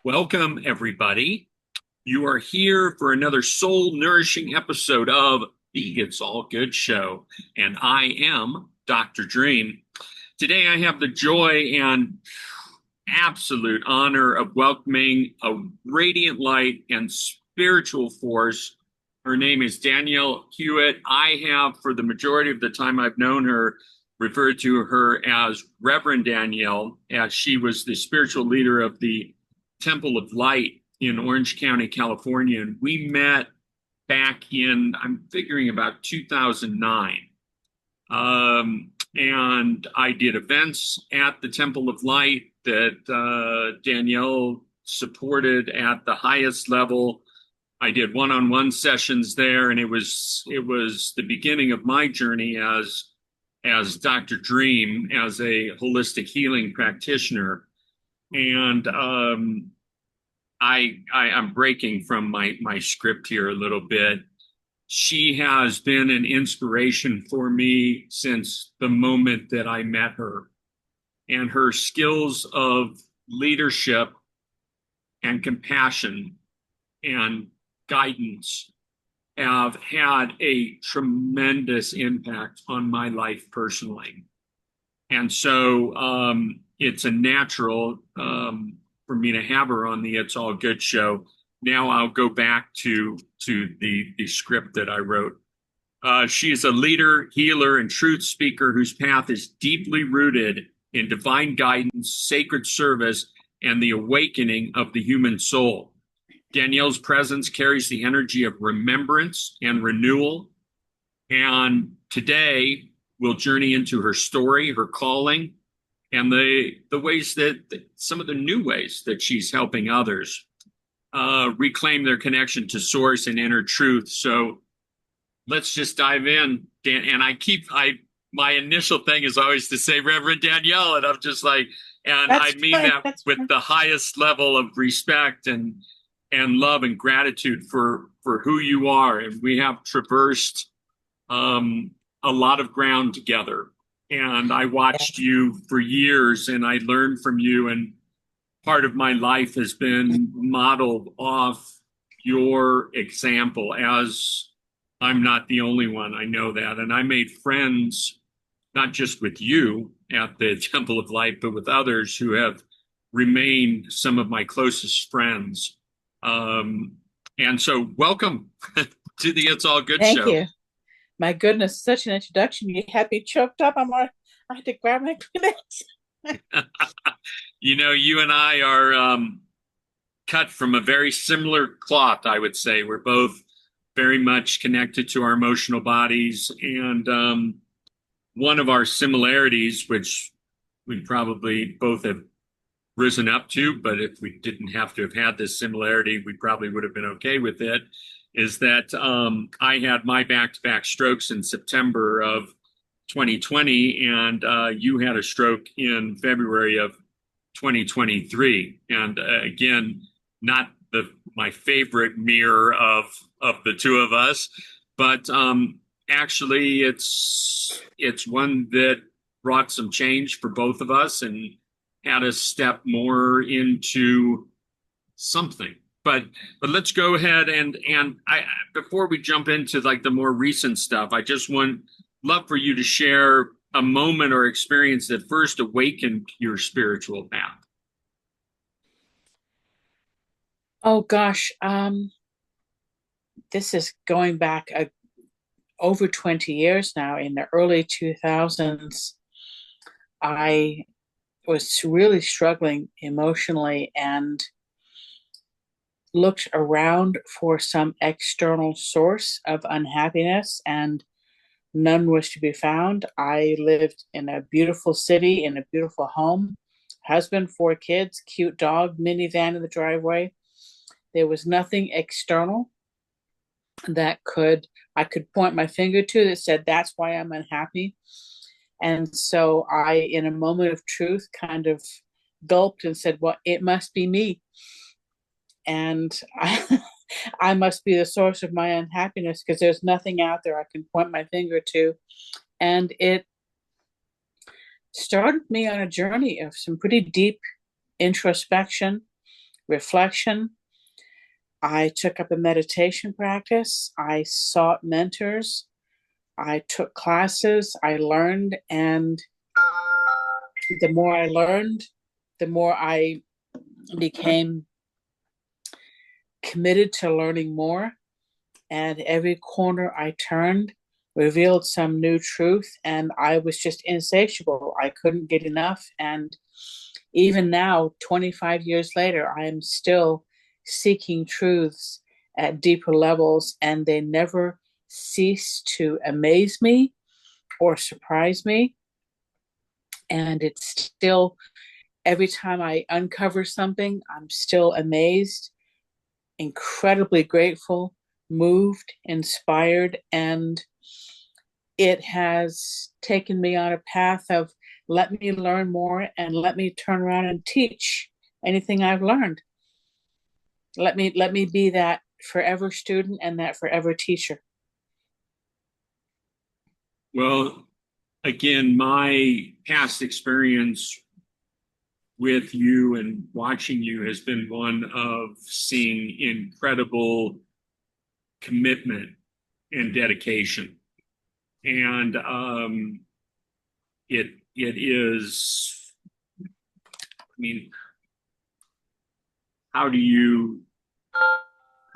Welcome, everybody. You are here for another soul-nourishing episode of the It's All Good show, and I am Dr. Dream. Today, I have the joy and absolute honor of welcoming a radiant light and spiritual force. Her name is Danielle Hewitt. I have, for the majority of the time I've known her, referred to her as Reverend Danielle, as she was the spiritual leader of the Temple of Light in Orange County, California. And we met back in, I'm figuring about 2009. And I did events at the Temple of Light that Danielle supported at the highest level. I did one-on-one sessions there, and it was the beginning of my journey as Dr. Dream, as a holistic healing practitioner. And I'm breaking from my script here a little bit. She has been an inspiration for me since the moment that I met her. And her skills of leadership and compassion and guidance have had a tremendous impact on my life personally. And so it's a natural for me to have her on the It's All Good show. Now I'll go back to the script that I wrote. She is a leader, healer, and truth speaker whose path is deeply rooted in divine guidance, sacred service, and the awakening of the human soul. Danielle's presence carries the energy of remembrance and renewal. And today we'll journey into her story, her calling, and the ways that some of the new ways that she's helping others reclaim their connection to source and inner truth. So let's just dive in, Dan. And my initial thing is always to say Reverend Danielle, and I'm just like, and I mean that with the highest level of respect and love and gratitude for who you are. And we have traversed a lot of ground together. And I watched you for years, and I learned from you, and part of my life has been modeled off your example, as I'm not the only one. I know that. And I made friends, not just with you at the Temple of Light, but with others who have remained some of my closest friends. And so welcome to the It's All Good show. Thank you. My goodness, such an introduction. You had me choked up. I had to grab my Kleenex. You and I are cut from a very similar cloth, I would say. We're both very much connected to our emotional bodies. And one of our similarities, which we probably both have risen up to, but if we didn't have to have had this similarity, we probably would have been okay with it, is that I had my back-to-back strokes in September of 2020, and you had a stroke in February of 2023. And again, not my favorite mirror of the two of us, but actually it's one that brought some change for both of us and had us step more into something. But let's go ahead and before we jump into like the more recent stuff, I just love for you to share a moment or experience that first awakened your spiritual path. Oh gosh, this is going back over 20 years now. In the early 2000s, I was really struggling emotionally and looked around for some external source of unhappiness, and none was to be found. I lived in a beautiful city, in a beautiful home, husband, 4 kids, cute dog, minivan in the driveway. There was nothing external that I could point my finger to that said, that's why I'm unhappy. And so I, in a moment of truth, kind of gulped and said, well, it must be me. And I must be the source of my unhappiness because there's nothing out there I can point my finger to. And it started me on a journey of some pretty deep introspection, reflection. I took up a meditation practice. I sought mentors. I took classes. I learned. And the more I learned, the more I became committed to learning more. And every corner I turned revealed some new truth. And I was just insatiable. I couldn't get enough. And even now, 25 years later, I am still seeking truths at deeper levels, and they never cease to amaze me or surprise me. And it's still, every time I uncover something, I'm still amazed, incredibly grateful, moved, inspired, and it has taken me on a path of let me learn more and let me turn around and teach anything I've learned. Let me be that forever student and that forever teacher. Well, again, my past experience with you and watching you has been one of seeing incredible commitment and dedication. And it is, I mean, how do you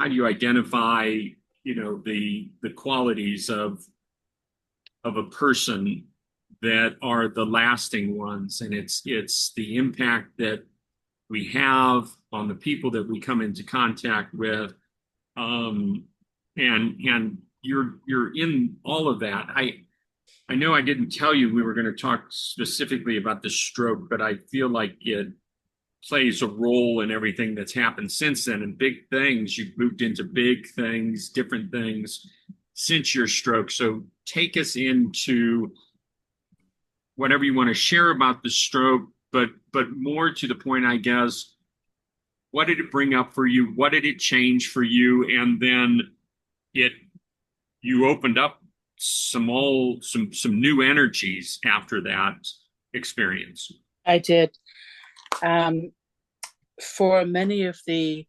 identify, the qualities of a person that are the lasting ones? And it's the impact that we have on the people that we come into contact with. And you're in all of that. I know I didn't tell you we were going to talk specifically about the stroke, but I feel like it plays a role in everything that's happened since then, and big things. You've moved into big things, different things since your stroke. So take us into whatever you want to share about the stroke, but more to the point, I guess, what did it bring up for you? What did it change for you? And then you opened up some new energies after that experience. I did. For many of the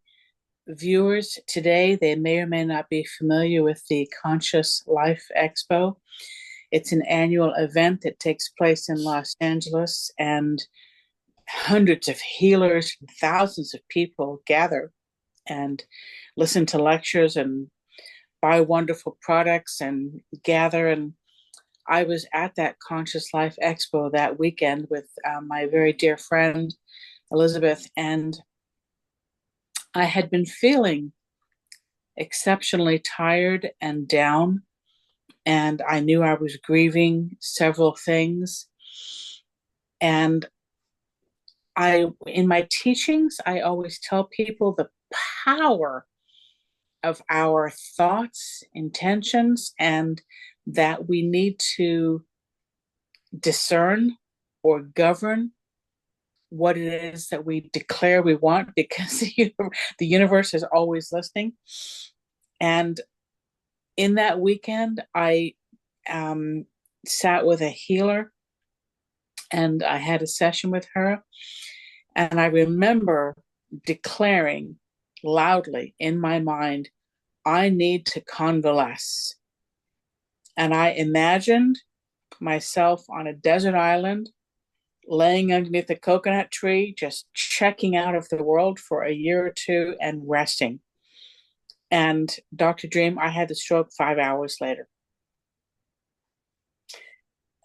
viewers today, they may or may not be familiar with the Conscious Life Expo. It's an annual event that takes place in Los Angeles, and hundreds of healers, thousands of people gather and listen to lectures and buy wonderful products and gather. And I was at that Conscious Life Expo that weekend with my very dear friend, Elizabeth, and I had been feeling exceptionally tired and down, and I knew I was grieving several things. And in my teachings, I always tell people the power of our thoughts, intentions, and that we need to discern or govern what it is that we declare we want, because the universe is always listening. And in that weekend, I sat with a healer and I had a session with her. And I remember declaring loudly in my mind, I need to convalesce. And I imagined myself on a desert island, laying underneath a coconut tree, just checking out of the world for a year or two and resting. And Dr. Dream, I had the stroke 5 hours later.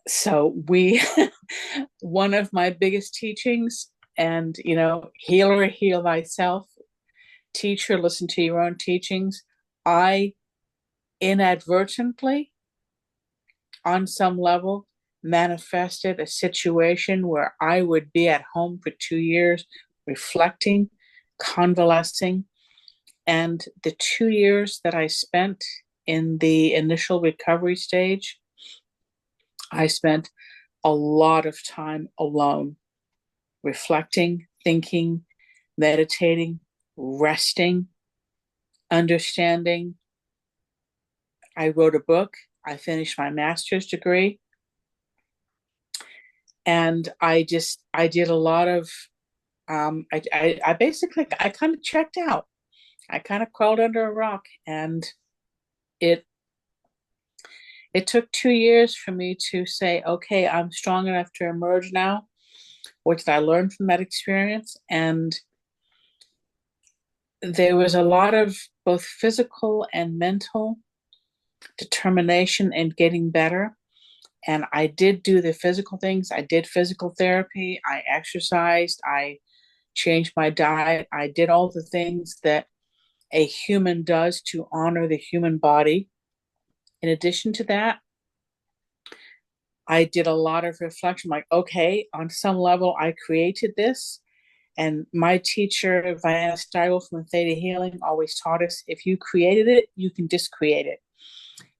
So one of my biggest teachings, and, healer, heal thyself, teacher, listen to your own teachings. I inadvertently, on some level, manifested a situation where I would be at home for 2 years, reflecting, convalescing. And the 2 years that I spent in the initial recovery stage, I spent a lot of time alone, reflecting, thinking, meditating, resting, understanding. I wrote a book. I finished my master's degree. And I did a lot of, I basically, I kind of checked out. I kind of crawled under a rock, and it it took 2 years for me to say, okay, I'm strong enough to emerge now. What did I learn from that experience? And there was a lot of both physical and mental determination in getting better. And I did do the physical things. I did physical therapy. I exercised. I changed my diet. I did all the things that a human does to honor the human body. In addition to that, I did a lot of reflection, like, okay, on some level, I created this. And my teacher, Diana Steigel from Theta Healing, always taught us if you created it, you can discreate it.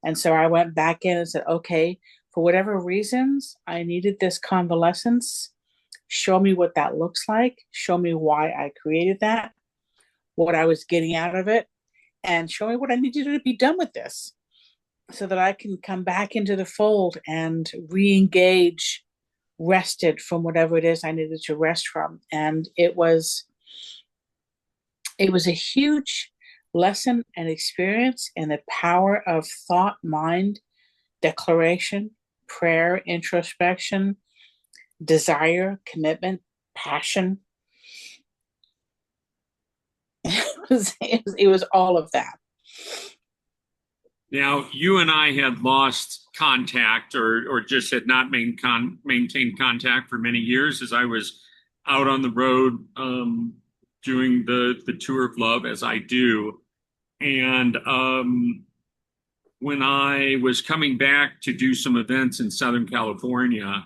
And so I went back in and said, okay, for whatever reasons, I needed this convalescence. Show me what that looks like. Show me why I created that, what I was getting out of it, and show me what I needed to be done with this so that I can come back into the fold and re-engage rested from whatever it is I needed to rest from. And it was a huge lesson and experience in the power of thought, mind, declaration, prayer, introspection, desire, commitment, passion. It was all of that. Now, you and I had lost contact or just had not maintained contact for many years as I was out on the road doing the tour of love as I do. And when I was coming back to do some events in Southern California,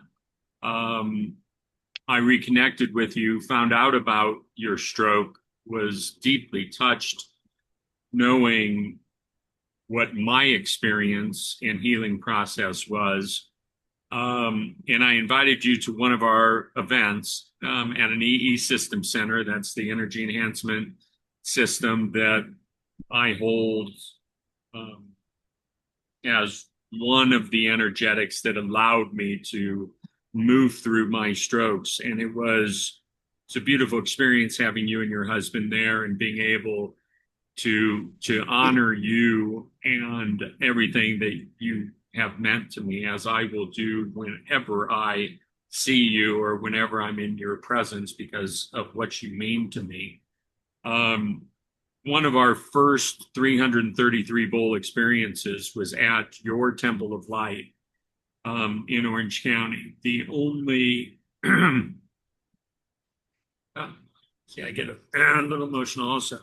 I reconnected with you, found out about your stroke, was deeply touched knowing what my experience and healing process was. And I invited you to one of our events at an EE System Center. That's the energy enhancement system that I hold as one of the energetics that allowed me to move through my strokes. And it's a beautiful experience having you and your husband there and being able to honor you and everything that you have meant to me, as I will do whenever I see you or whenever I'm in your presence because of what you mean to me. One of our first 333 bowl experiences was at your Temple of Light in Orange County. The only yeah, I get a little emotional also.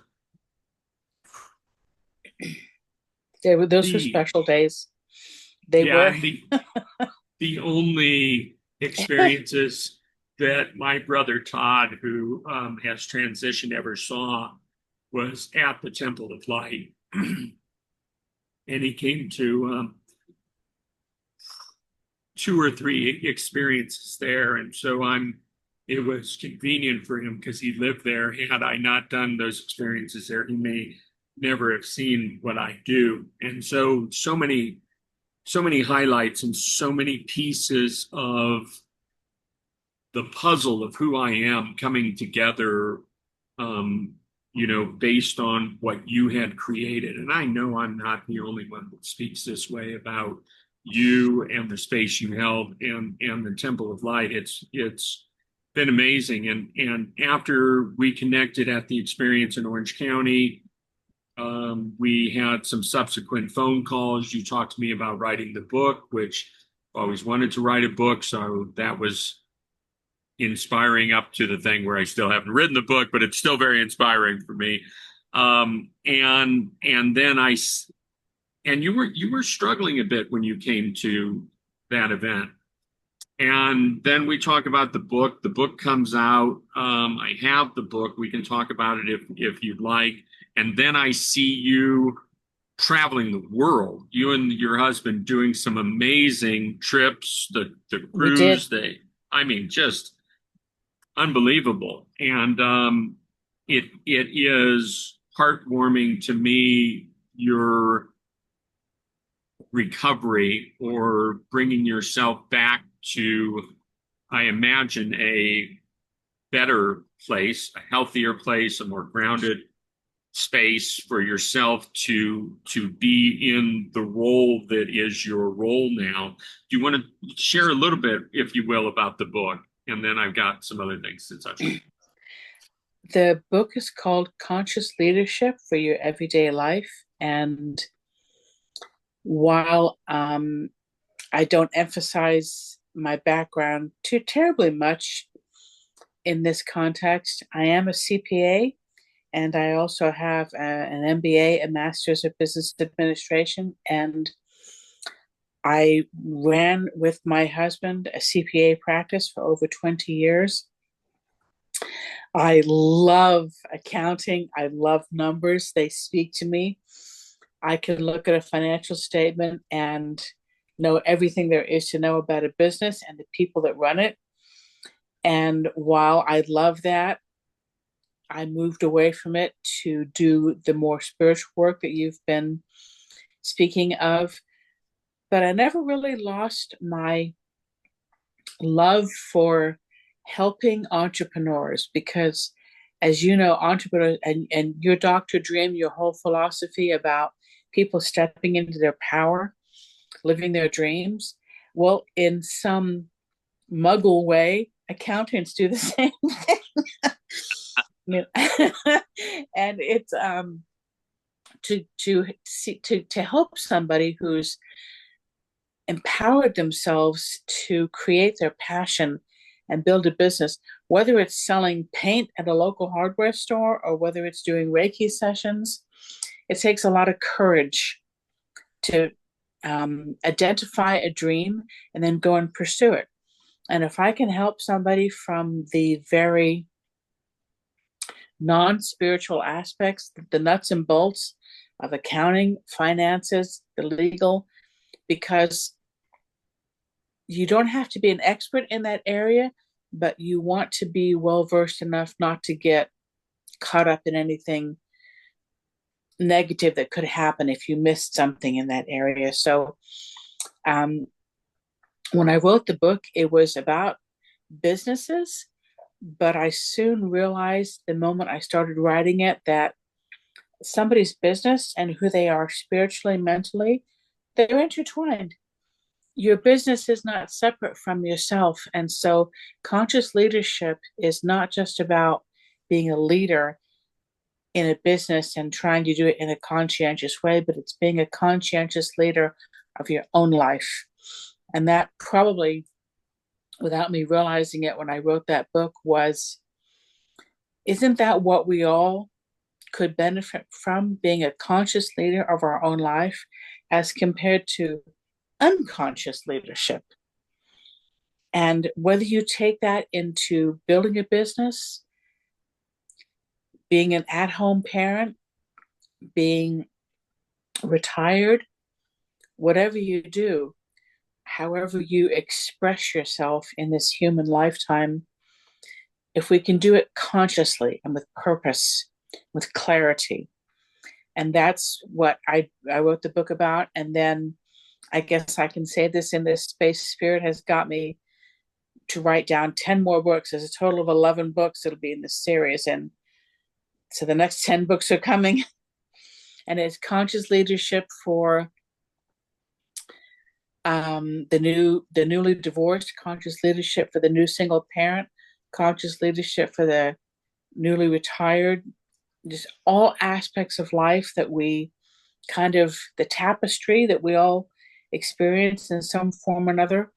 Those were special days. They were. The only experiences that my brother Todd, who has transitioned, ever saw was at the Temple of Light. And he came to 2 or 3 experiences there. And so it was convenient for him because he lived there. Had I not done those experiences there, he may never have seen what I do. And so many highlights and so many pieces of the puzzle of who I am coming together, based on what you had created. And I know I'm not the only one that speaks this way about you and the space you held and the Temple of Light. It's been amazing. And after we connected at the experience in Orange County, we had some subsequent phone calls. You talked to me about writing the book, which I always wanted to write a book. So that was inspiring up to the thing where I still haven't written the book, but it's still very inspiring for me. And then you were struggling a bit when you came to that event. And then we talk about the book. The book comes out. I have the book. We can talk about it if you'd like. And then I see you traveling the world. You and your husband doing some amazing trips, the We did. cruise, I mean, just unbelievable. And it is heartwarming to me, your recovery or bringing yourself back to, I imagine, a better place, a healthier place, a more grounded space for yourself to be in the role that is your role now. Do you want to share a little bit, if you will, about the book? And then I've got some other things to touch on. The book is called Conscious Leadership for Your Everyday Life. And while I don't emphasize my background too terribly much in this context, I am a CPA, and I also have an MBA, a Master's of Business Administration. And I ran with my husband a CPA practice for over 20 years. I love accounting. I love numbers. They speak to me. I can look at a financial statement and know everything there is to know about a business and the people that run it. And while I love that, I moved away from it to do the more spiritual work that you've been speaking of. But I never really lost my love for helping entrepreneurs because, as you know, entrepreneurs and your Dr. Dream, your whole philosophy about people stepping into their power, living their dreams. Well, in some muggle way, accountants do the same thing. And it's to help somebody who's empowered themselves to create their passion and build a business, whether it's selling paint at a local hardware store or whether it's doing Reiki sessions. It takes a lot of courage to identify a dream and then go and pursue it. And if I can help somebody from the very non-spiritual aspects, the nuts and bolts of accounting, finances, the legal, because you don't have to be an expert in that area, but you want to be well versed enough not to get caught up in anything negative that could happen if you missed something in that area. So when I wrote the book, it was about businesses, but I soon realized the moment I started writing it that somebody's business and who they are spiritually, mentally, they're intertwined. Your business is not separate from yourself. And so conscious leadership is not just about being a leader in a business and trying to do it in a conscientious way, but it's being a conscientious leader of your own life. And that probably, without me realizing it when I wrote that book, isn't that what we all could benefit from, being a conscious leader of our own life as compared to unconscious leadership? And whether you take that into building a business, being an at-home parent, being retired, whatever you do, however you express yourself in this human lifetime, if we can do it consciously and with purpose, with clarity. And that's what I wrote the book about. And then I guess I can say this in this space, Spirit has got me to write down 10 more books. There's a total of 11 books that'll be in this series. And so the next 10 books are coming. And it's conscious leadership for the newly divorced, conscious leadership for the new single parent, conscious leadership for the newly retired, just all aspects of life that we kind of, the tapestry that we all experience in some form or another,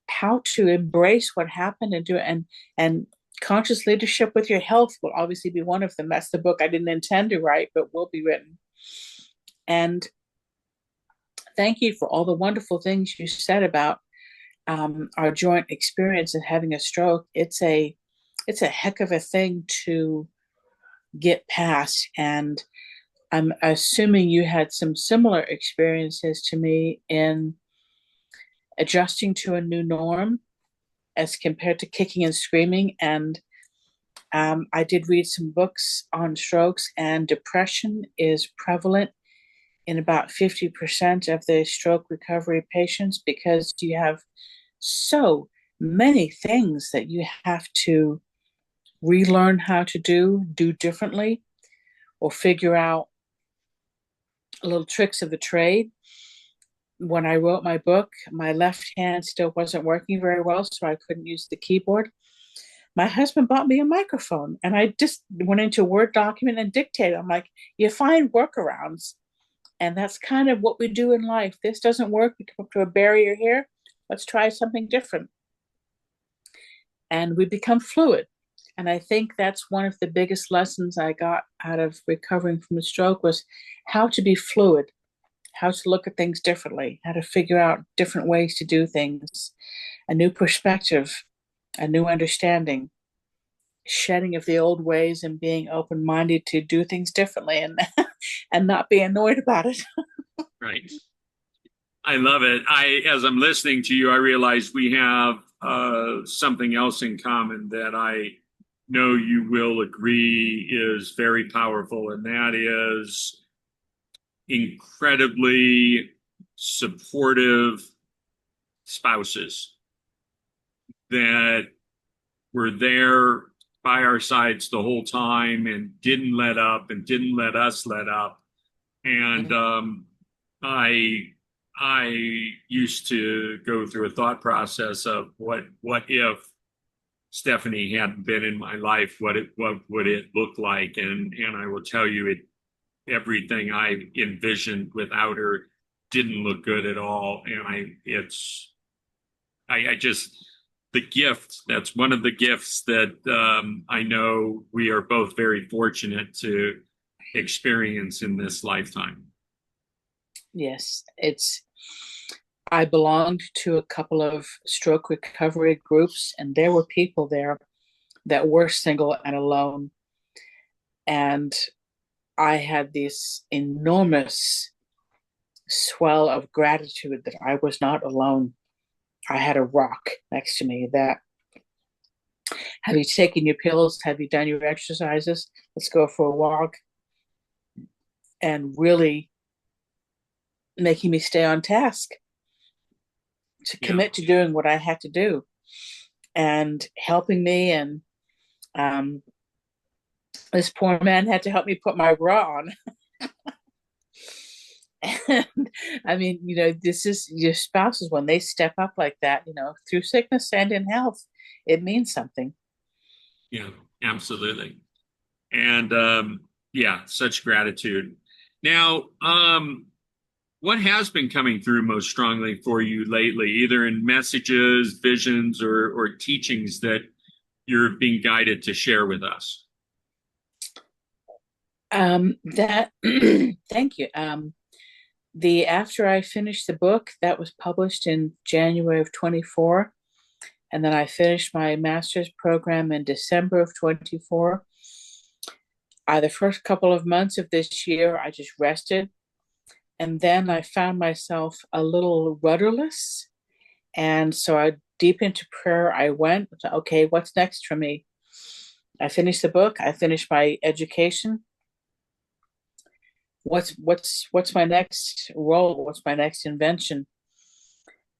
how to embrace what happened and do it. And conscious leadership with your health will obviously be one of them. That's the book I didn't intend to write, but will be written. And thank you for all the wonderful things you said about our joint experience of having a stroke. It's a heck of a thing to get past. And I'm assuming you had some similar experiences to me in adjusting to a new norm as compared to kicking and screaming. And I did read some books on strokes, and depression is prevalent in about 50% of the stroke recovery patients because you have so many things that you have to relearn how to do differently, or figure out little tricks of the trade. When I wrote my book, my left hand still wasn't working very well, so I couldn't use the keyboard. My husband bought me a microphone, and I just went into a Word document and dictated. I'm like, you find workarounds. And that's kind of what we do in life. This doesn't work. We come up to a barrier here. Let's try something different. And we become fluid. And I think that's one of the biggest lessons I got out of recovering from a stroke was how to be fluid, how to look at things differently, how to figure out different ways to do things, a new perspective, a new understanding, shedding of the old ways and being open-minded to do things differently and and not be annoyed about it. Right. I love it. As I'm listening to you, I realize we have something else in common that I know you will agree is very powerful, and that is incredibly supportive spouses that were there by our sides the whole time and didn't let up and didn't let us let up. And I used to go through a thought process of what if Stephanie hadn't been in my life, what would it look like? And I will tell you, everything I envisioned without her didn't look good at all. And I just, the gift, that's one of the gifts that I know we are both very fortunate to experience in this lifetime. Yes, I belonged to a couple of stroke recovery groups, and there were people there that were single and alone. And I had this enormous swell of gratitude that I was not alone. I had a rock next to me that, have you taken your pills? Have you done your exercises? Let's go for a walk. And really making me stay on task, to commit to doing what I had to do, and helping me. And this poor man had to help me put my bra on. And I mean, this is your spouses, when they step up like that, through sickness and in health, it means something. Yeah, absolutely. And yeah, such gratitude. Now, what has been coming through most strongly for you lately, either in messages, visions, or teachings that you're being guided to share with us? That thank you. After I finished the book, that was published in January of 24, and then I finished my master's program in December of 24. The first couple of months of this year, I just rested. And then I found myself a little rudderless. And so deep into prayer, I went, okay, what's next for me? I finished the book. I finished my education. What's my next role? What's my next invention?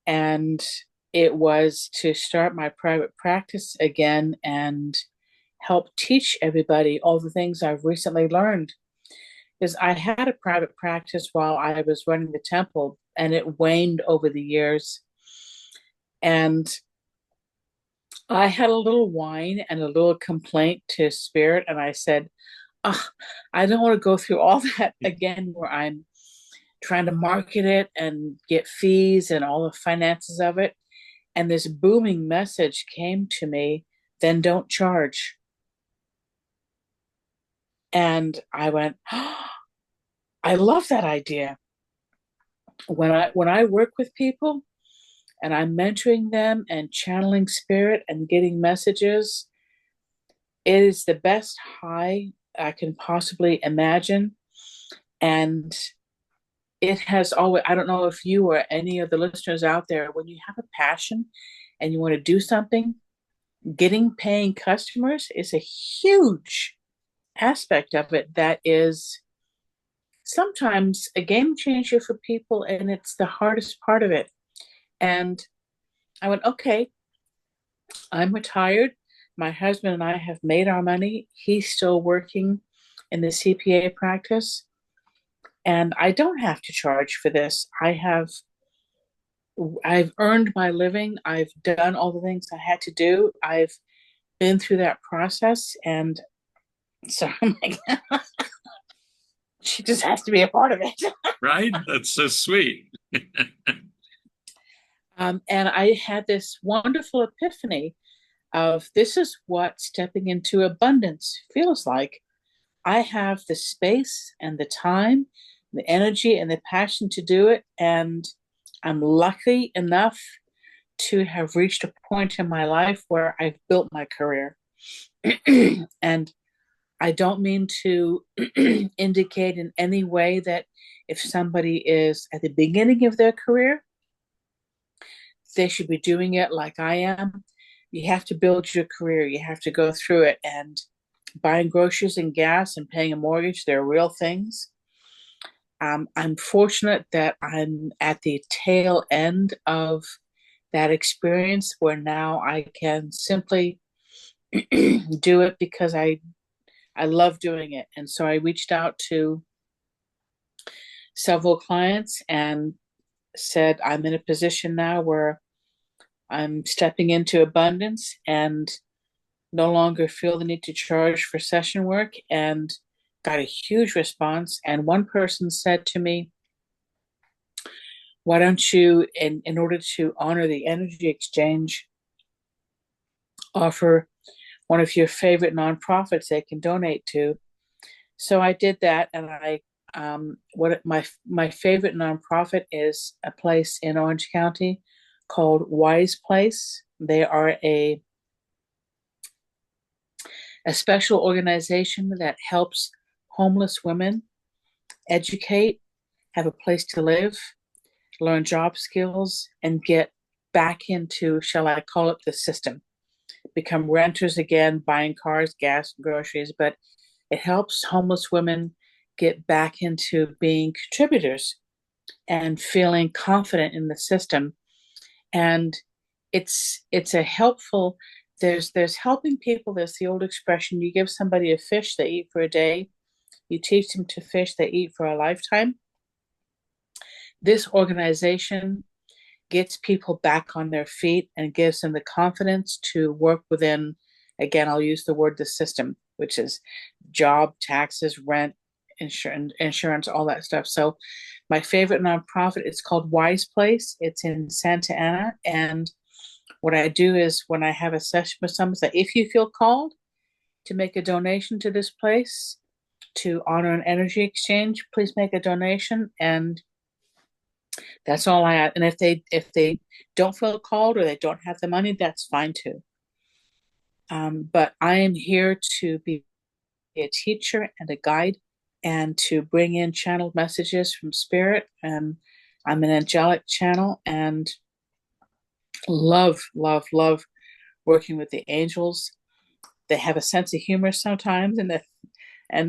And it was to start my private practice again and help teach everybody all the things I've recently learned. Because I had a private practice while I was running the temple, and it waned over the years. And I had a little whine and a little complaint to Spirit, and I said, oh, I don't want to go through all that again, where I'm trying to market it and get fees and all the finances of it. And this booming message came to me, then don't charge. And I went, oh, I love that idea. When I work with people and I'm mentoring them and channeling Spirit and getting messages, it is the best high I can possibly imagine. And it has always, I don't know if you or any of the listeners out there, when you have a passion and you want to do something, getting paying customers is a huge aspect of it that is sometimes a game changer for people, and it's the hardest part of it. And I went, okay, I'm retired. My husband and I have made our money. He's still working in the CPA practice, and I don't have to charge for this. I've earned my living. I've done all the things I had to do. I've been through that process, and so I'm like, she just has to be a part of it. Right? That's so sweet. And I had this wonderful epiphany of this is what stepping into abundance feels like. I have the space and the time, the energy and the passion to do it. And I'm lucky enough to have reached a point in my life where I've built my career. And I don't mean to indicate in any way that if somebody is at the beginning of their career, they should be doing it like I am. You have to build your career, you have to go through it. And buying groceries and gas and paying a mortgage, they're real things. I'm fortunate that I'm at the tail end of that experience where now I can simply do it because I love doing it. And so I reached out to several clients and said, I'm in a position now where I'm stepping into abundance and no longer feel the need to charge for session work, and got a huge response. And one person said to me, why don't you, in order to honor the energy exchange, offer one of your favorite nonprofits they can donate to? So I did that, and what my favorite nonprofit is a place in Orange County called Wise Place. They are a special organization that helps homeless women educate, have a place to live, learn job skills, and get back into, shall I call it, the system. Become renters again, buying cars, gas, groceries, but it helps homeless women get back into being contributors and feeling confident in the system. And it's a helpful, there's helping people. There's the old expression, you give somebody a fish, they eat for a day. You teach them to fish, they eat for a lifetime. This organization gets people back on their feet and gives them the confidence to work within, again, I'll use the word the system, which is job, taxes, rent, insurance, all that stuff. So my favorite nonprofit is called Wise Place. It's in Santa Ana. And what I do is when I have a session with someone, say, if you feel called to make a donation to this place to honor an energy exchange, please make a donation. And that's all I ask. And if they don't feel called or they don't have the money, that's fine too. But I am here to be a teacher and a guide and to bring in channeled messages from spirit. And I'm an angelic channel and love, love, love working with the angels. They have a sense of humor sometimes, and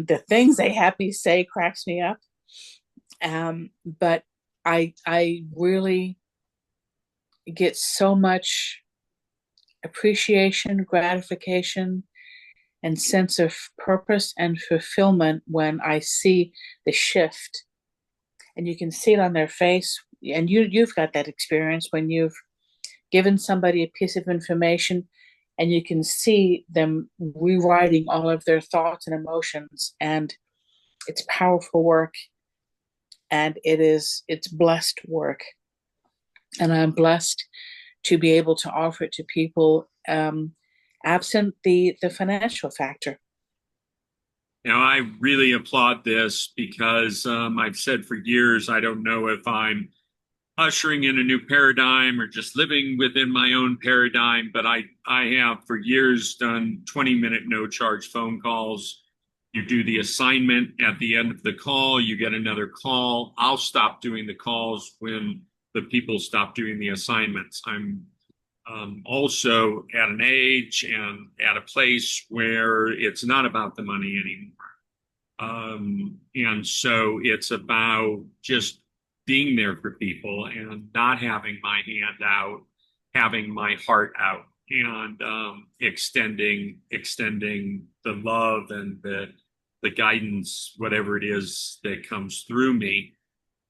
the things they have me say cracks me up. But I really get so much appreciation, gratification, and sense of purpose and fulfillment when I see the shift. And you can see it on their face. And you've got that experience when you've given somebody a piece of information and you can see them rewriting all of their thoughts and emotions. And it's powerful work. And it's blessed work. And I'm blessed to be able to offer it to people, absent the financial factor. Now, I really applaud this because I've said for years, I don't know if I'm ushering in a new paradigm or just living within my own paradigm, but I have for years done 20-minute no charge phone calls You do the assignment at the end of the call, you get another call. I'll stop doing the calls when the people stop doing the assignments. I'm also at an age and at a place where it's not about the money anymore. And so it's about just being there for people and not having my hand out, having my heart out, and extending the love and the guidance, whatever it is that comes through me.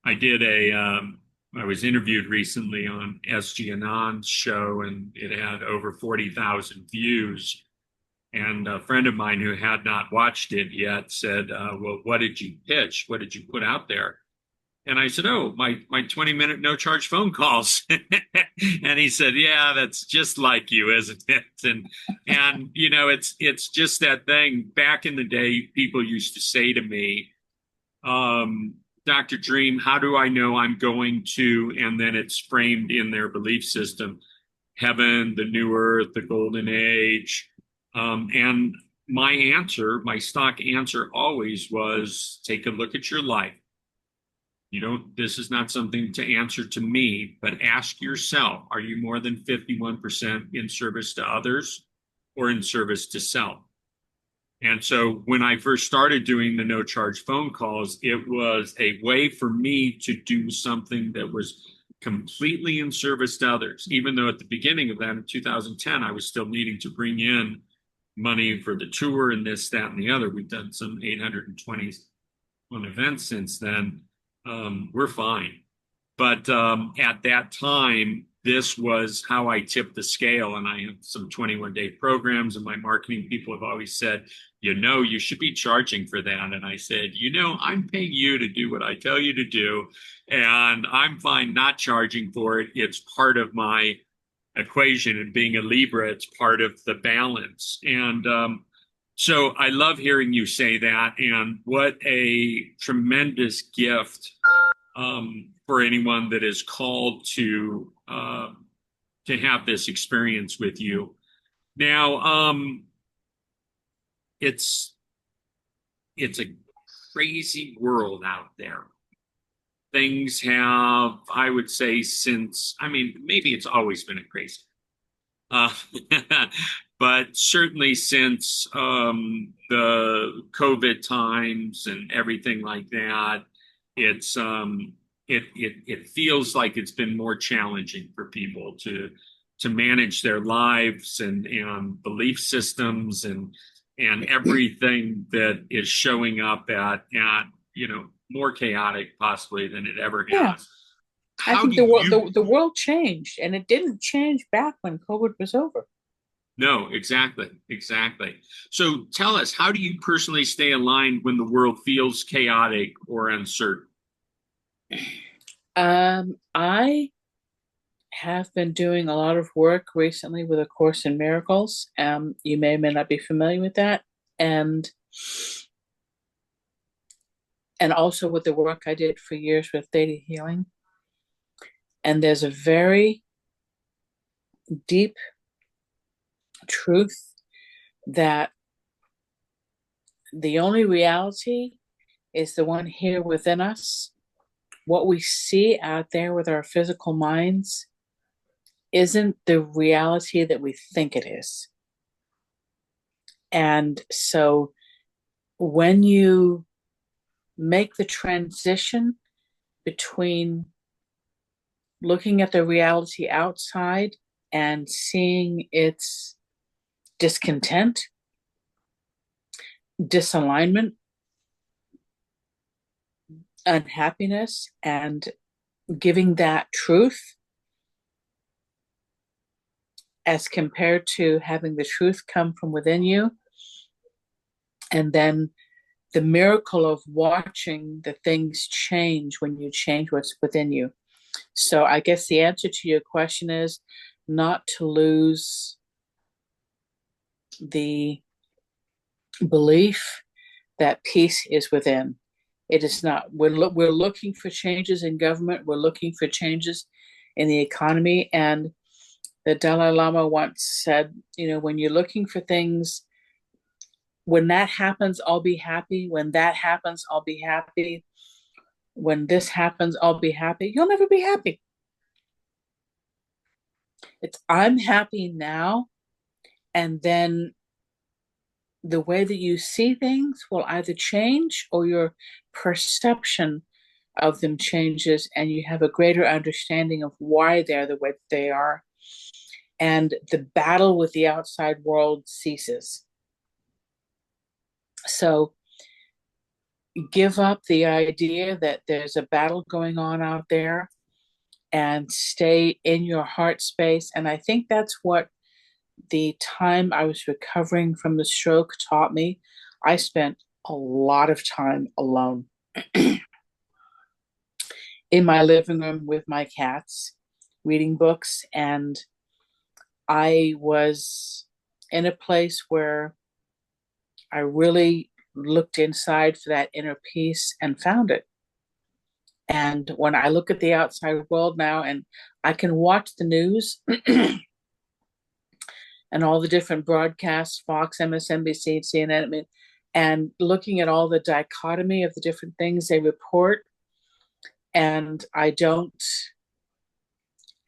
I did I was interviewed recently on SG Anand's show, and it had over 40,000 views. And a friend of mine who had not watched it yet said, well, what did you pitch? What did you put out there? And I said, oh, my 20-minute no charge phone calls. And he said, yeah, that's just like you, isn't it? And you know, it's just that thing. Back in the day, people used to say to me, Dr. Dream, how do I know I'm going to, and then it's framed in their belief system, heaven, the new earth, the golden age. And my answer, my stock answer always was, take a look at your life. This is not something to answer to me, but ask yourself, are you more than 51% in service to others or in service to self? And so when I first started doing the no charge phone calls, it was a way for me to do something that was completely in service to others, even though at the beginning of that in 2010, I was still needing to bring in money for the tour and this, that, and the other. We've done some 821 events since then. We're fine. But at that time, this was how I tipped the scale. And I have some 21-day programs, and my marketing people have always said, you should be charging for that. And I said, I'm paying you to do what I tell you to do, and I'm fine not charging for it. It's part of my equation, and being a Libra, it's part of the balance. And so I love hearing you say that, and what a tremendous gift for anyone that is called to have this experience with you. Now, it's a crazy world out there. Things have, I would say, maybe it's always been a crazy, but certainly since the COVID times and everything like that, it feels like it's been more challenging for people to manage their lives and belief systems and everything that is showing up at more chaotic possibly than it ever has. Yeah. I think the world changed, and it didn't change back when COVID was over. No, exactly. So tell us, how do you personally stay aligned when the world feels chaotic or uncertain? I have been doing a lot of work recently with A Course in Miracles. You may or may not be familiar with that. And also with the work I did for years with theta healing. And there's a very deep truth that the only reality is the one here within us. What we see out there with our physical minds isn't the reality that we think it is. And so when you make the transition between looking at the reality outside and seeing its discontent, disalignment, unhappiness, and giving that truth as compared to having the truth come from within you, and then the miracle of watching the things change when you change what's within you. So I guess the answer to your question is not to lose the belief that peace is within. It is not. We're looking for changes in government. We're looking for changes in the economy. And the Dalai Lama once said, when you're looking for things when that happens, I'll be happy. When that happens, I'll be happy. When this happens, I'll be happy. You'll never be happy. It's I'm happy now, and then the way that you see things will either change or your perception of them changes, and you have a greater understanding of why they're the way that they are. And the battle with the outside world ceases. So give up the idea that there's a battle going on out there and stay in your heart space. And I think that's what the time I was recovering from the stroke taught me. I spent a lot of time alone in my living room with my cats, reading books. And I was in a place where I really looked inside for that inner peace and found it. And when I look at the outside world now and I can watch the news and all the different broadcasts, Fox, MSNBC, CNN, I mean, and looking at all the dichotomy of the different things they report, and I don't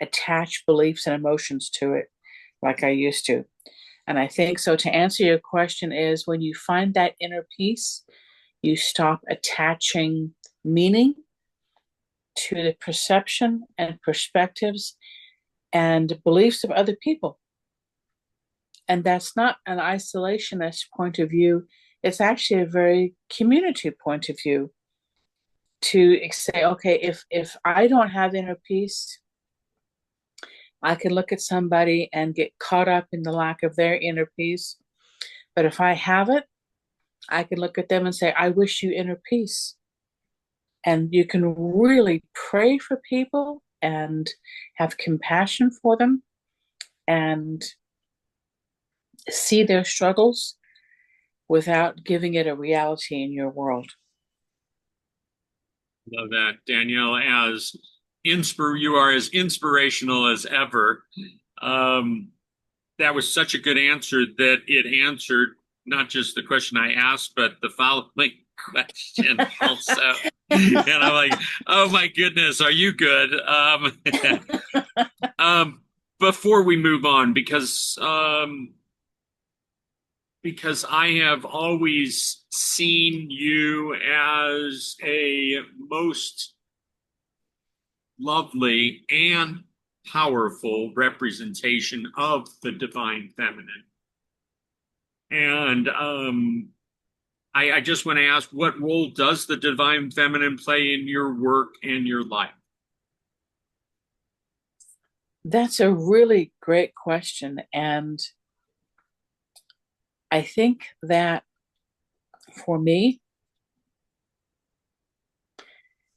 attach beliefs and emotions to it like I used to. And I think so to answer your question is when you find that inner peace, you stop attaching meaning to the perception and perspectives and beliefs of other people. And that's not an isolationist point of view. It's actually a very community point of view to say, okay, if I don't have inner peace, I can look at somebody and get caught up in the lack of their inner peace. But if I have it, I can look at them and say, I wish you inner peace. And you can really pray for people and have compassion for them and see their struggles without giving it a reality in your world. Love that, Danielle. As you are as inspirational as ever. That was such a good answer that it answered not just the question I asked, but the following question also. And I'm like, oh my goodness, are you good? Before we move on, because I have always seen you as a most lovely and powerful representation of the divine feminine. And I just want to ask, what role does the divine feminine play in your work and your life? That's a really great question. And I think that for me,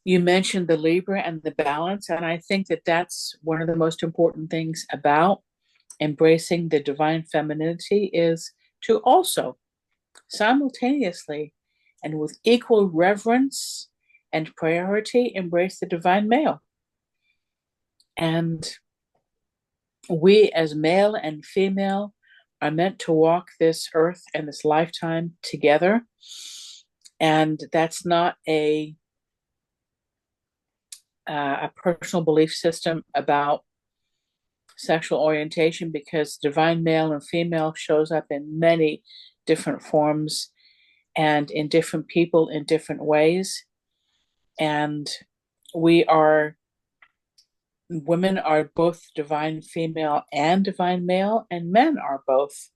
you mentioned the Libra and the balance, and I think that that's one of the most important things about embracing the divine femininity is to also simultaneously and with equal reverence and priority embrace the divine male. And we as male and female are meant to walk this earth and this lifetime together. And that's not a personal belief system about sexual orientation, because divine male and female shows up in many different forms and in different people in different ways. And women are both divine female and divine male, and men are both.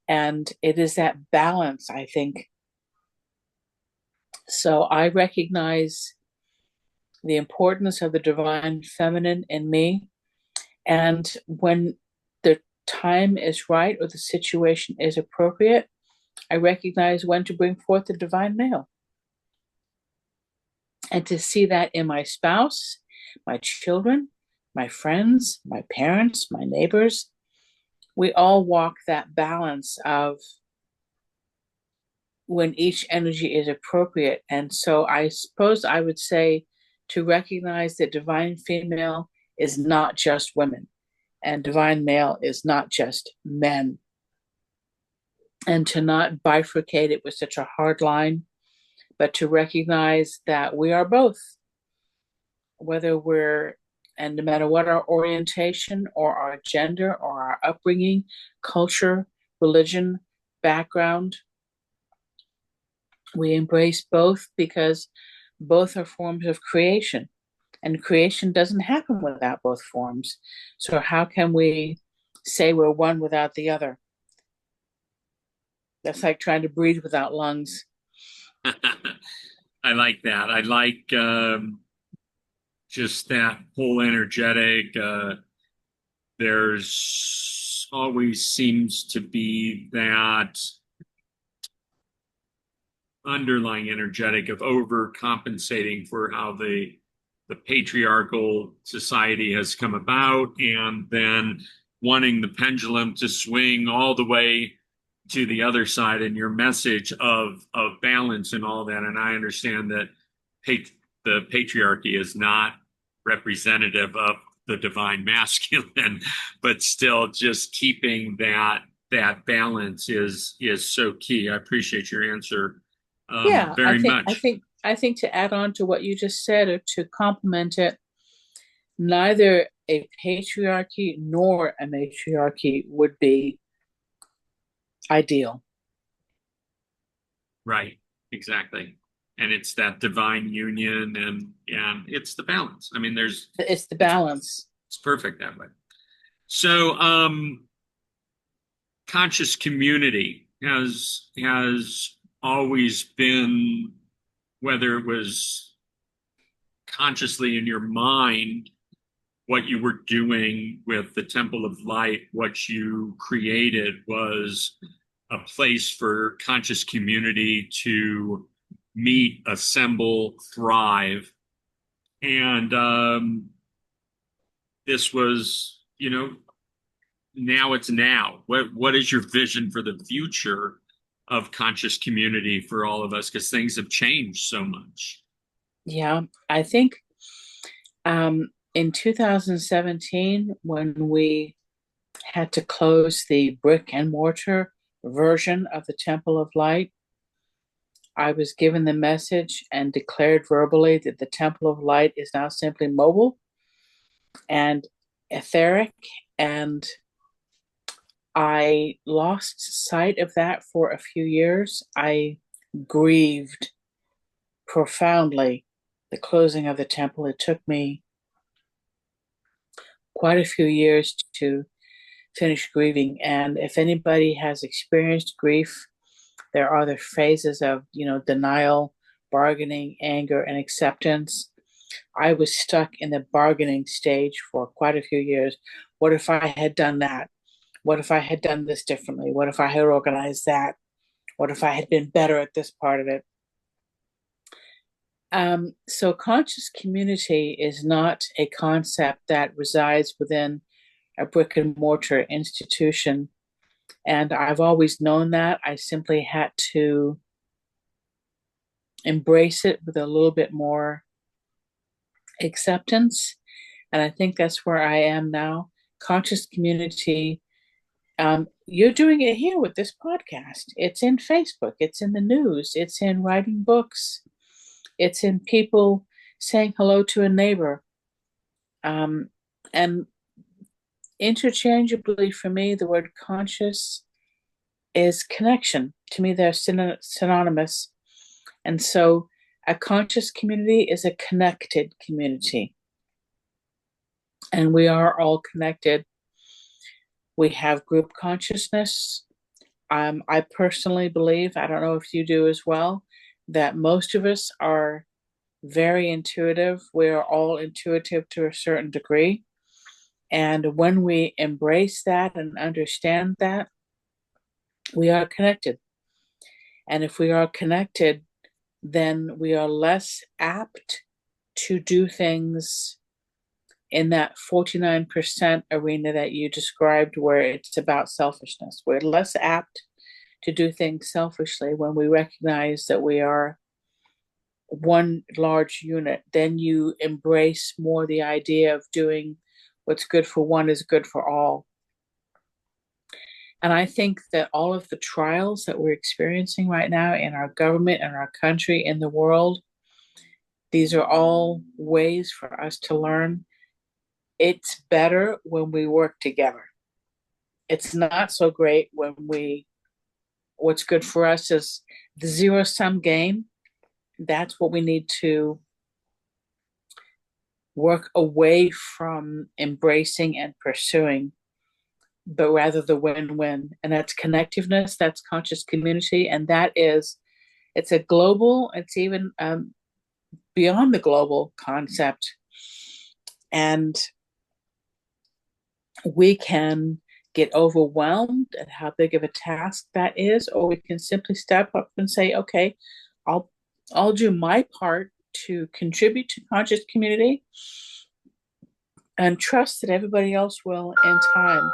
And it is that balance, I think. So I recognize the importance of the divine feminine in me. And when the time is right or the situation is appropriate, I recognize when to bring forth the divine male. And to see that in my spouse, my children, my friends, my parents, my neighbors, we all walk that balance of when each energy is appropriate. And so I suppose I would say to recognize that divine female is not just women and divine male is not just men. and to not bifurcate it with such a hard line, but to recognize that we are both, whether we're, and no matter what our orientation or our gender or our upbringing, culture, religion, background, we embrace both because both are forms of creation. And creation doesn't happen without both forms. So, how can we say we're one without the other? That's like trying to breathe without lungs. I like that. I like just that whole energetic. There's always seems to be that underlying energetic of overcompensating for how the patriarchal society has come about, and then wanting the pendulum to swing all the way to the other side, and your message of balance and all that. And I understand that the patriarchy is not representative of the divine masculine, but still just keeping that balance is so key. I appreciate your answer Yeah, very much. I think to add on to what you just said or to complement it, neither a patriarchy nor a matriarchy would be ideal. Right, exactly. And it's that divine union, and it's the balance. I mean, It's the it's balance. it's perfect that way. So, conscious community has always been, whether it was consciously in your mind, what you were doing with the Temple of Light, what you created was a place for conscious community to meet, assemble, thrive. And this was, now it's now. What is your vision for the future of conscious community for all of us? Because things have changed so much. Yeah, I think in 2017, when we had to close the brick and mortar version of the Temple of Light, I was given the message and declared verbally that the Temple of Light is now simply mobile and etheric. And I lost sight of that for a few years. I grieved profoundly the closing of the temple. It took me quite a few years to finish grieving. And if anybody has experienced grief, there are the phases of, denial, bargaining, anger, and acceptance. I was stuck in the bargaining stage for quite a few years. What if I had done that? What if I had done this differently? What if I had organized that? What if I had been better at this part of it? So, conscious community is not a concept that resides within a brick and mortar institution. And I've always known that. I simply had to embrace it with a little bit more acceptance. And I think that's where I am now. Conscious community. You're doing it here with this podcast. It's in Facebook, it's in the news, it's in writing books, it's in people saying hello to a neighbor. And interchangeably for me, the word conscious is connection. To me, they're synonymous. And so a conscious community is a connected community. And we are all connected. We have group consciousness. I personally believe, I don't know if you do as well, that most of us are very intuitive. We are all intuitive to a certain degree. And when we embrace that and understand that, we are connected. And if we are connected, then we are less apt to do things in that 49% arena that you described, where it's about selfishness. We're less apt to do things selfishly when we recognize that we are one large unit. Then you embrace more the idea of doing what's good for one is good for all. And I think that all of the trials that we're experiencing right now in our government and our country, in the world, these are all ways for us to learn it's better when we work together. It's not so great when what's good for us is the zero sum game. That's what we need to work away from embracing and pursuing, but rather the win win. And that's connectiveness, that's conscious community. And it's a global, it's even beyond the global concept. And we can get overwhelmed at how big of a task that is, or we can simply step up and say, okay, I'll I'll do my part to contribute to conscious community and trust that everybody else will in time.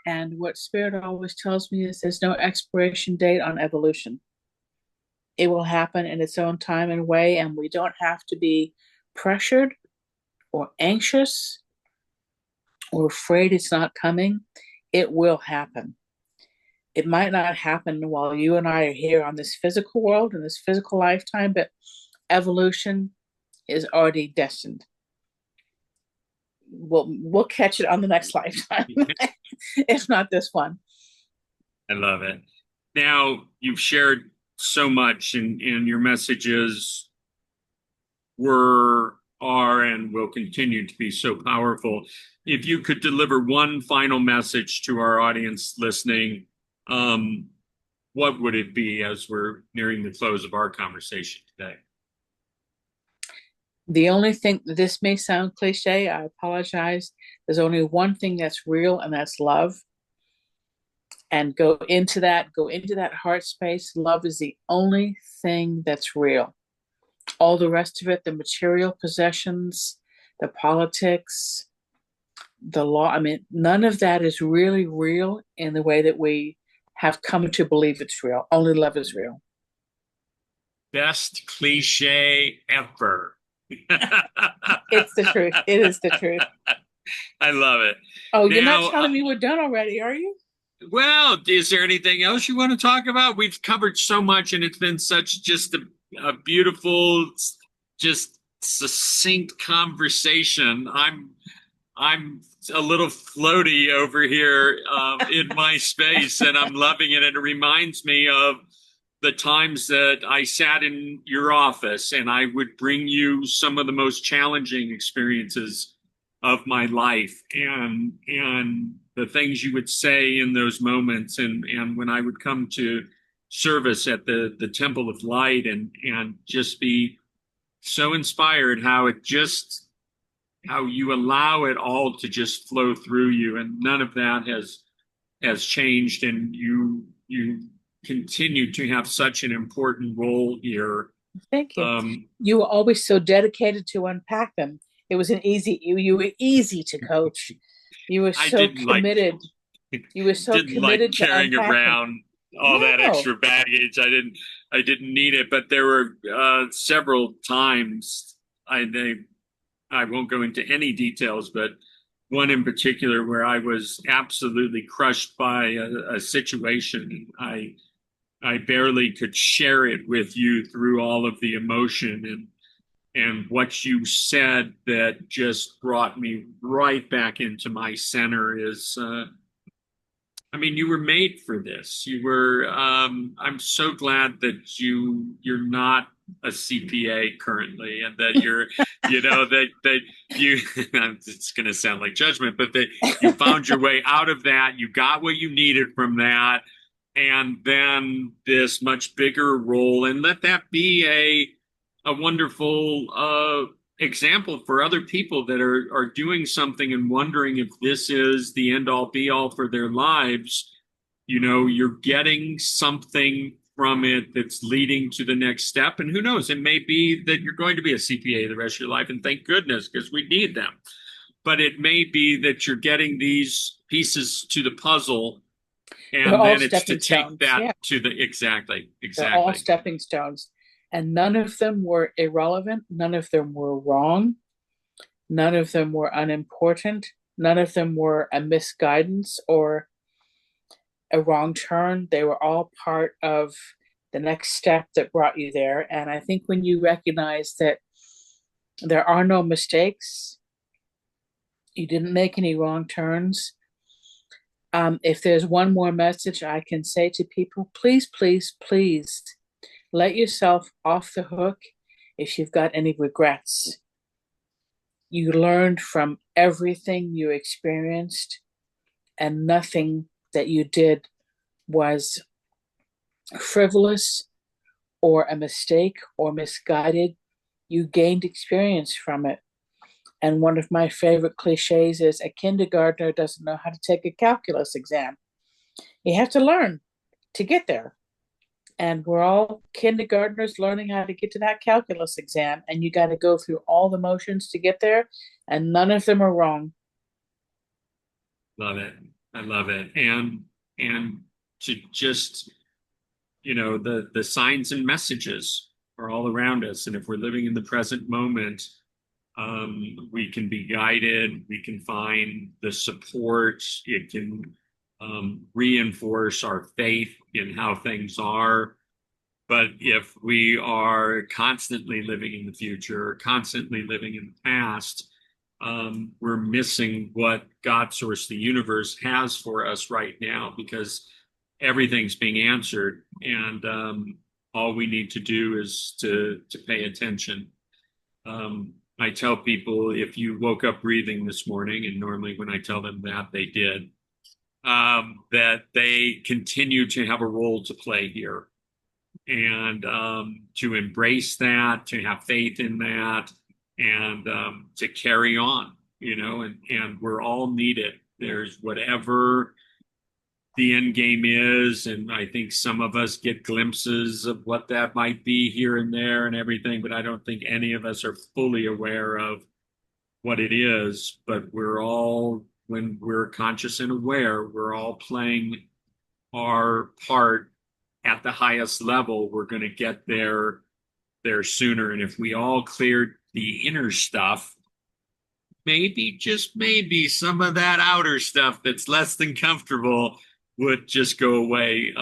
And what Spirit always tells me is there's no expiration date on evolution. It will happen in its own time and way, and we don't have to be pressured or anxious or afraid it's not coming. It will happen. It might not happen while you and I are here on this physical world, in this physical lifetime, but evolution is already destined. We'll catch it on the next lifetime, if not this one. I love it. Now, you've shared so much, and your messages were, are, and will continue to be so powerful. If you could deliver one final message to our audience listening, what would it be as we're nearing the close of our conversation today? The only thing, this may sound cliche, I apologize. There's only one thing that's real, and that's love. And go into that heart space. Love is the only thing that's real. All the rest of it, the material possessions, the politics, the law, I mean, none of that is really real in the way that we have come to believe it's real. Only love is real. Best cliche ever. It's the truth. It is the truth. I love it. Oh, you're not telling me we're done already, are you? Well, is there anything else you want to talk about? We've covered so much, and it's been such just a beautiful, just succinct conversation. I'm a little floaty over here in my space, and I'm loving it. And it reminds me of the times that I sat in your office and I would bring you some of the most challenging experiences of my life, and the things you would say in those moments, and when I would come to service at the Temple of Light, and just be so inspired how you allow it all to just flow through you, and none of that has changed, and you continue to have such an important role here. Thank you. You were always so dedicated to unpack them. It was you were easy to coach. You were so committed. You were so committed to carrying around all that extra baggage. I didn't need it, but there were several times. I won't go into any details, but one in particular where I was absolutely crushed by a situation. I barely could share it with you through all of the emotion, and what you said that just brought me right back into my center is, I mean, you were made for this. You were, I'm so glad that you're not a CPA currently, and that you're, that you, it's going to sound like judgment, but that you found your way out of that. You got what you needed from that. And then this much bigger role, and let that be a wonderful example for other people that are doing something and wondering if this is the end all be all for their lives. You're getting something from it that's leading to the next step. And who knows, it may be that you're going to be a CPA the rest of your life, and thank goodness, because we need them. But it may be that you're getting these pieces to the puzzle, and then it's to take that to the exactly. They're all stepping stones, and none of them were irrelevant. None of them were wrong. None of them were unimportant. None of them were a misguidance or a wrong turn. They were all part of the next step that brought you there. And I think when you recognize that there are no mistakes, you didn't make any wrong turns. If there's one more message I can say to people, please, please, please let yourself off the hook if you've got any regrets. You learned from everything you experienced, and nothing that you did was frivolous or a mistake or misguided. You gained experience from it. And one of my favorite cliches is a kindergartner doesn't know how to take a calculus exam. You have to learn to get there. And we're all kindergartners learning how to get to that calculus exam. And you got to go through all the motions to get there. And none of them are wrong. Love it. I love it. And to just, the signs and messages are all around us. And if we're living in the present moment, we can be guided, we can find the support, it can reinforce our faith in how things are. But if we are constantly living in the future, constantly living in the past, we're missing what God source, the universe, has for us right now, because everything's being answered, and all we need to do is to pay attention. I tell people, if you woke up breathing this morning, and normally when I tell them that, they did, that they continue to have a role to play here, and to embrace that, to have faith in that, and to carry on, and we're all needed. There's whatever the end game is, and I think some of us get glimpses of what that might be here and there and everything, but I don't think any of us are fully aware of what it is. But we're all, when we're conscious and aware, we're all playing our part at the highest level. We're going to get there sooner. And if we all cleared the inner stuff, maybe, just maybe, some of that outer stuff that's less than comfortable would just go away.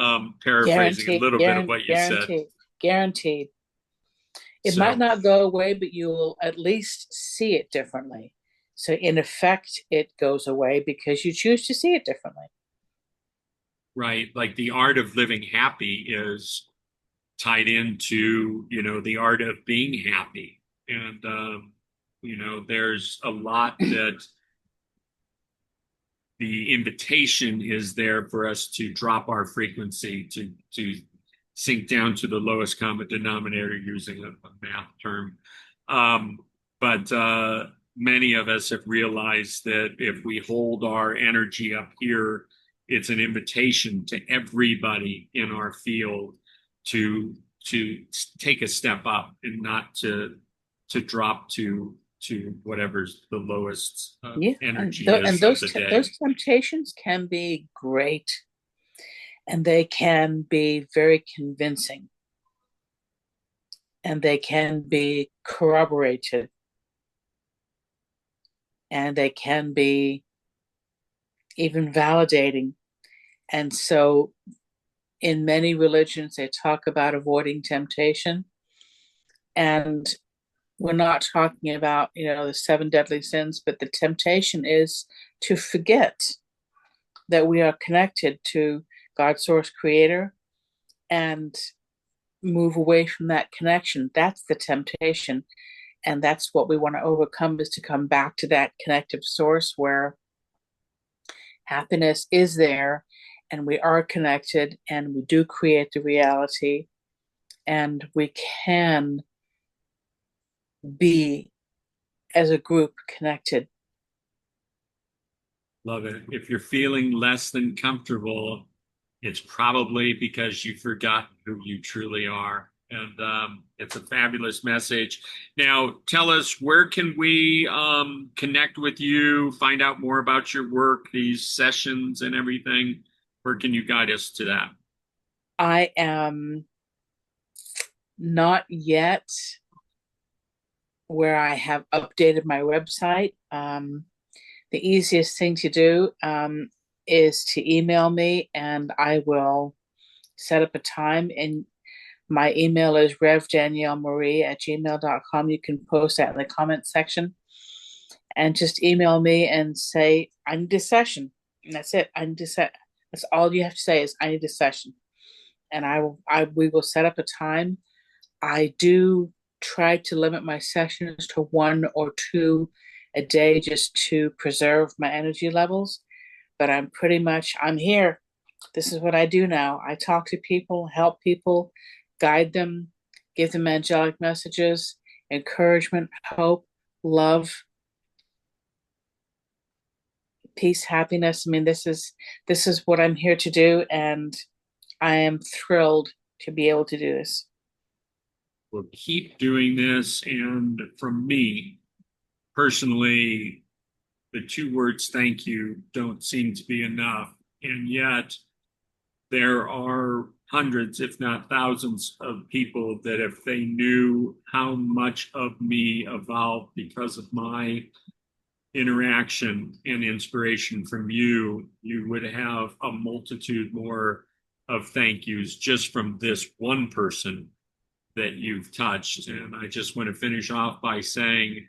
Paraphrasing a little bit of what you said. Guaranteed. It might not go away, but you will at least see it differently. So in effect, it goes away because you choose to see it differently. Right. Like the art of living happy is tied into, the art of being happy. And, there's a lot that the invitation is there for us to drop our frequency, to sink down to the lowest common denominator, using a math term. But many of us have realized that if we hold our energy up here, it's an invitation to everybody in our field to take a step up, and not to drop to whatever's the lowest energy is of the day. Those temptations can be great, and they can be very convincing, and they can be corroborated, and they can be even validating. And so in many religions, they talk about avoiding temptation. And we're not talking about, the 7 deadly sins, but the temptation is to forget that we are connected to God, source, creator, and move away from that connection. That's the temptation. And that's what we want to overcome, is to come back to that connective source where happiness is there, and we are connected, and we do create the reality, and we can be, as a group, connected. Love it. If you're feeling less than comfortable, it's probably because you forgot who you truly are. And it's a fabulous message. Now, tell us, where can we connect with you, find out more about your work, these sessions and everything? Where can you guide us to that? I am not yet where I have updated my website. The easiest thing to do is to email me and I will set up a time. And my email is revdaniellemarie@gmail.com. You can post that in the comment section and just email me and say, I need a session. And that's it. I need to set. That's all you have to say is I need a session. And we will set up a time. I do try to limit my sessions to one or two a day just to preserve my energy levels. But I'm here. This is what I do now. I talk to people, help people, guide them, give them angelic messages, encouragement, hope, love, peace, happiness. I mean, this is what I'm here to do, and I am thrilled to be able to do this. We'll keep doing this. And from me personally, the two words thank you don't seem to be enough. And yet, there are hundreds, if not thousands, of people that if they knew how much of me evolved because of my interaction and inspiration from you, you would have a multitude more of thank yous just from this one person that you've touched. And I just want to finish off by saying,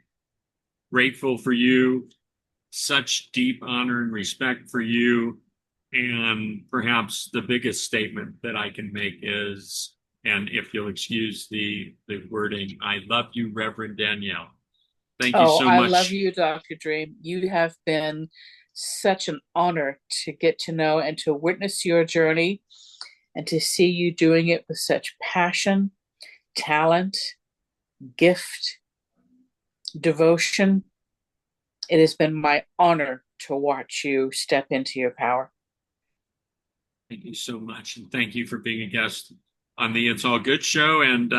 grateful for you, such deep honor and respect for you. And perhaps the biggest statement that I can make is, and if you'll excuse the wording, I love you, Reverend Danielle. Thank you Oh, so I love much. you, Dr. Dream. You have been such an honor to get to know and to witness your journey and to see you doing it with such passion, talent, gift, devotion. It has been my honor to watch you step into your power. Thank you so much. And thank you for being a guest on the It's All Good show. And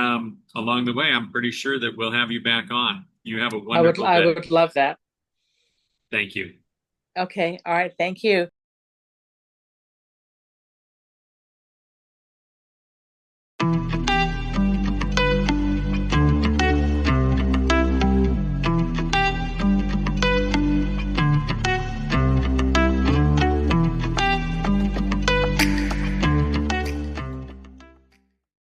along the way, I'm pretty sure that we'll have you back on. You have a wonderful I day. would love that. Thank you. Okay. All right. Thank you.